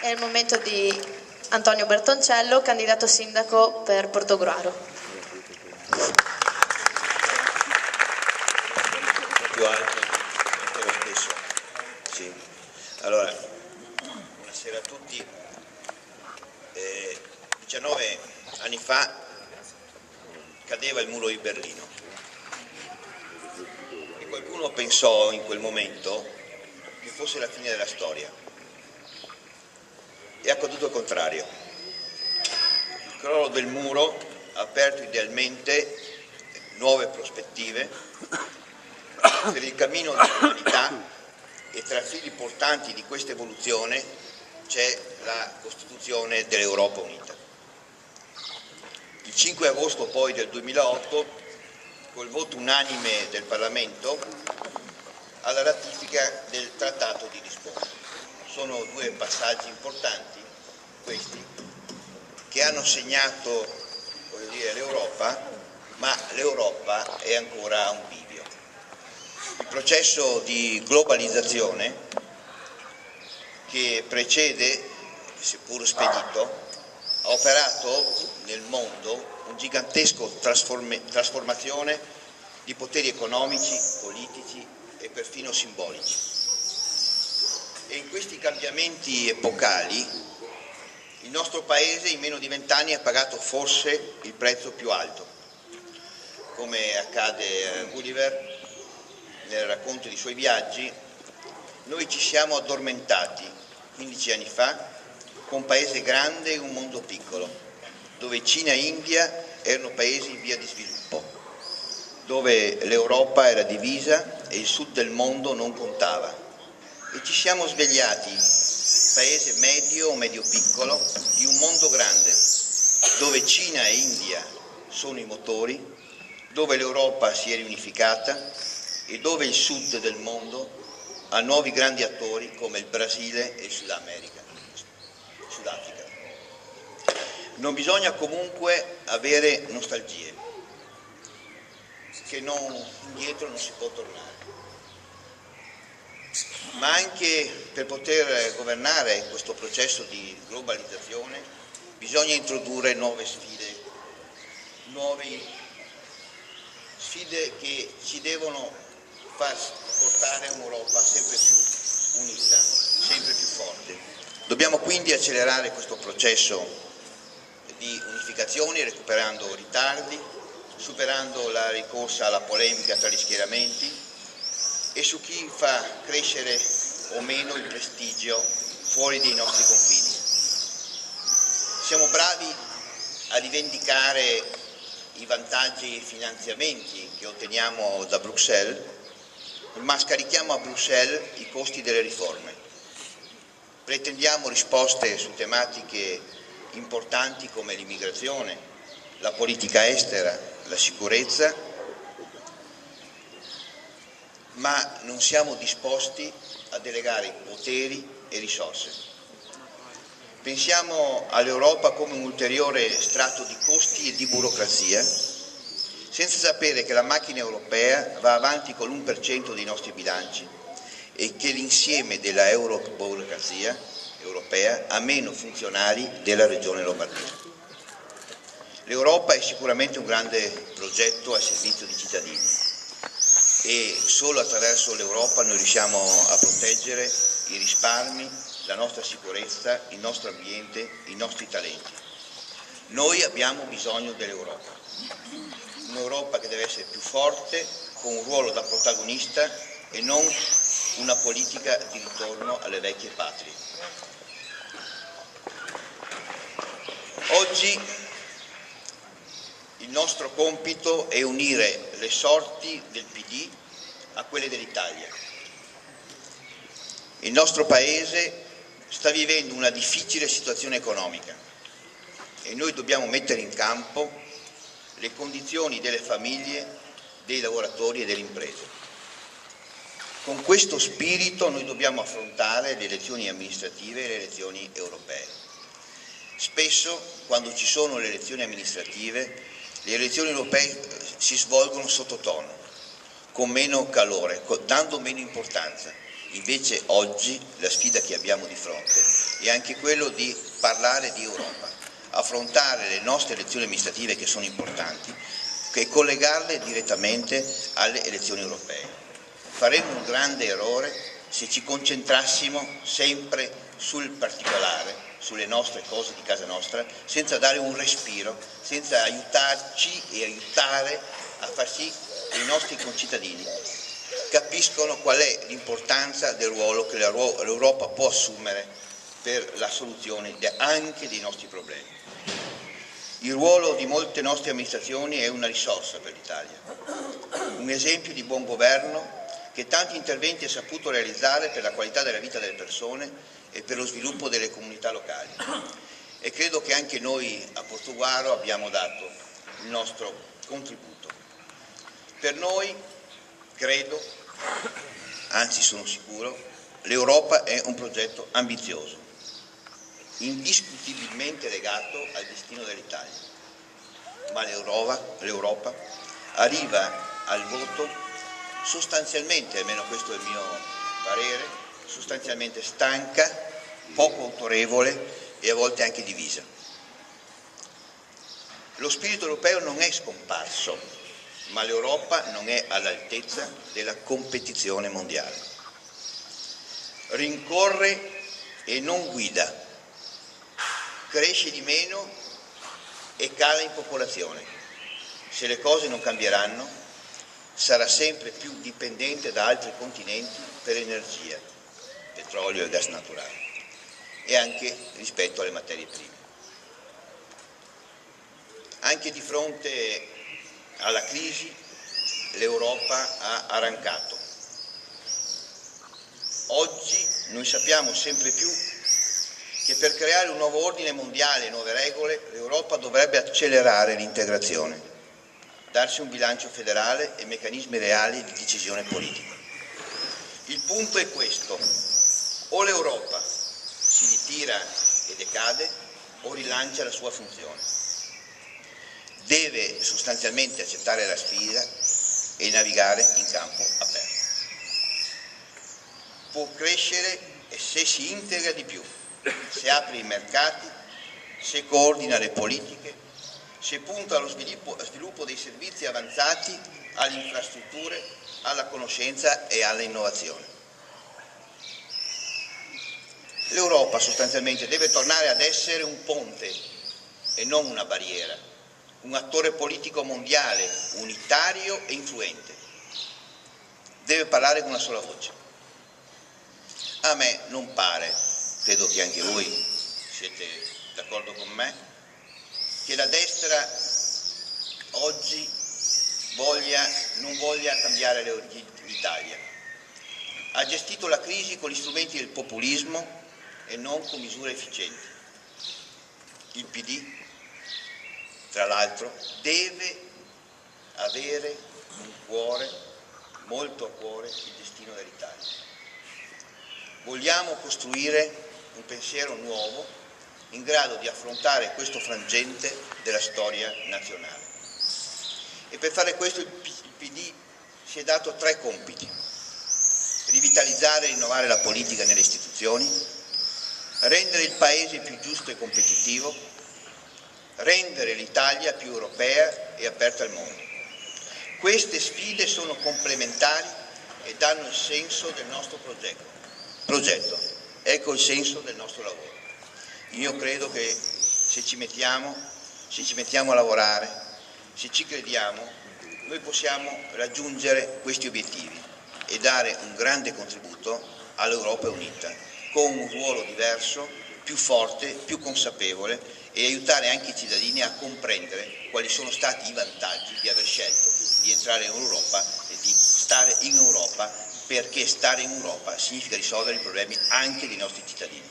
È il momento di Antonio Bertoncello, candidato sindaco per Portogruaro. Più alto, è lo stesso. Sì. Allora, buonasera a tutti. 19 anni fa cadeva il muro di Berlino e qualcuno pensò in quel momento che fosse la fine della storia. È accaduto il contrario. Il crollo del muro ha aperto idealmente nuove prospettive per il cammino dell'umanità e tra fili portanti di questa evoluzione c'è la costituzione dell'Europa unita. Il 5 agosto poi del 2008, col voto unanime del Parlamento, alla ratifica del Trattato di Lisbona. Sono due passaggi importanti, questi, che hanno segnato, voglio dire, l'Europa, ma l'Europa è ancora a un bivio. Il processo di globalizzazione che precede, seppur spedito, ha operato nel mondo un gigantesco trasformazione di poteri economici, politici e perfino simbolici. E in questi cambiamenti epocali il nostro Paese in meno di 20 anni ha pagato forse il prezzo più alto. Come accade a Gulliver nel racconto dei suoi viaggi, noi ci siamo addormentati 15 anni fa con un paese grande e un mondo piccolo, dove Cina e India erano paesi in via di sviluppo, dove l'Europa era divisa e il sud del mondo non contava. E ci siamo svegliati, paese medio o medio-piccolo, di un mondo grande, dove Cina e India sono i motori, dove l'Europa si è riunificata e dove il sud del mondo ha nuovi grandi attori come il Brasile e il Sudafrica. Non bisogna comunque avere nostalgie, che indietro non si può tornare. Ma anche per poter governare questo processo di globalizzazione bisogna introdurre nuove sfide che ci devono far portare a un'Europa sempre più unita, sempre più forte. Dobbiamo quindi accelerare questo processo di unificazione recuperando ritardi, superando la ricorsa alla polemica tra gli schieramenti e su chi fa crescere o meno il prestigio fuori dei nostri confini. Siamo bravi a rivendicare i vantaggi e i finanziamenti che otteniamo da Bruxelles, ma scarichiamo a Bruxelles i costi delle riforme. Pretendiamo risposte su tematiche importanti come l'immigrazione, la politica estera, la sicurezza, ma non siamo disposti a delegare poteri e risorse. Pensiamo all'Europa come un ulteriore strato di costi e di burocrazia, senza sapere che la macchina europea va avanti con l'1% dei nostri bilanci e che l'insieme della euroburocrazia europea ha meno funzionari della regione Lombardia. L'Europa è sicuramente un grande progetto al servizio dei cittadini e solo attraverso l'Europa noi riusciamo a proteggere i risparmi, la nostra sicurezza, il nostro ambiente, i nostri talenti. Noi abbiamo bisogno dell'Europa, un'Europa che deve essere più forte, con un ruolo da protagonista e non una politica di ritorno alle vecchie patrie. Oggi il nostro compito è unire le sorti del PD a quelle dell'Italia. Il nostro Paese sta vivendo una difficile situazione economica e noi dobbiamo mettere in campo le condizioni delle famiglie, dei lavoratori e delle imprese. Con questo spirito noi dobbiamo affrontare le elezioni amministrative e le elezioni europee. Spesso, quando ci sono le elezioni amministrative, le elezioni europee si svolgono sottotono, con meno calore, dando meno importanza. Invece oggi la sfida che abbiamo di fronte è anche quello di parlare di Europa, affrontare le nostre elezioni amministrative che sono importanti e collegarle direttamente alle elezioni europee. Faremmo un grande errore se ci concentrassimo sempre sul particolare, sulle nostre cose di casa nostra, senza dare un respiro, senza aiutarci e aiutare a far sì che i nostri concittadini capiscono qual è l'importanza del ruolo che l'Europa può assumere per la soluzione anche dei nostri problemi. Il ruolo di molte nostre amministrazioni è una risorsa per l'Italia, un esempio di buon governo che tanti interventi ha saputo realizzare per la qualità della vita delle persone e per lo sviluppo delle comunità locali. E credo che anche noi a Portoguaro abbiamo dato il nostro contributo. Per noi, credo, anzi sono sicuro, l'Europa è un progetto ambizioso, indiscutibilmente legato al destino dell'Italia. Ma l'Europa arriva al voto sostanzialmente, almeno questo è il mio parere, sostanzialmente stanca, poco autorevole e a volte anche divisa. Lo spirito europeo non è scomparso, ma l'Europa non è all'altezza della competizione mondiale. Rincorre e non guida, cresce di meno e cala in popolazione. Se le cose non cambieranno, sarà sempre più dipendente da altri continenti per energia, petrolio e gas naturale, e anche rispetto alle materie prime. Anche di fronte alla crisi l'Europa ha arrancato. Oggi noi sappiamo sempre più che per creare un nuovo ordine mondiale e nuove regole l'Europa dovrebbe accelerare l'integrazione, darsi un bilancio federale e meccanismi reali di decisione politica. Il punto è questo: o l'Europa si ritira e decade o rilancia la sua funzione. Deve sostanzialmente accettare la sfida e navigare in campo aperto. Può crescere se si integra di più, se apre i mercati, se coordina le politiche, se punta allo sviluppo dei servizi avanzati, alle infrastrutture, alla conoscenza e all'innovazione. L'Europa sostanzialmente deve tornare ad essere un ponte e non una barriera, un attore politico mondiale unitario e influente. Deve parlare con una sola voce. A me non pare, credo che anche voi siete d'accordo con me, che la destra oggi non voglia cambiare l'Italia. Ha gestito la crisi con gli strumenti del populismo e non con misure efficienti. Il PD, tra l'altro, deve avere molto a cuore il destino dell'Italia. Vogliamo costruire un pensiero nuovo in grado di affrontare questo frangente della storia nazionale. E per fare questo il PD si è dato 3 compiti: rivitalizzare e rinnovare la politica nelle istituzioni, rendere il Paese più giusto e competitivo, rendere l'Italia più europea e aperta al mondo. Queste sfide sono complementari e danno il senso del nostro progetto. Ecco il senso del nostro lavoro. Io credo che se ci mettiamo a lavorare, se ci crediamo, noi possiamo raggiungere questi obiettivi e dare un grande contributo all'Europa unita, con un ruolo diverso, più forte, più consapevole, e aiutare anche i cittadini a comprendere quali sono stati i vantaggi di aver scelto di entrare in Europa e di stare in Europa, perché stare in Europa significa risolvere i problemi anche dei nostri cittadini.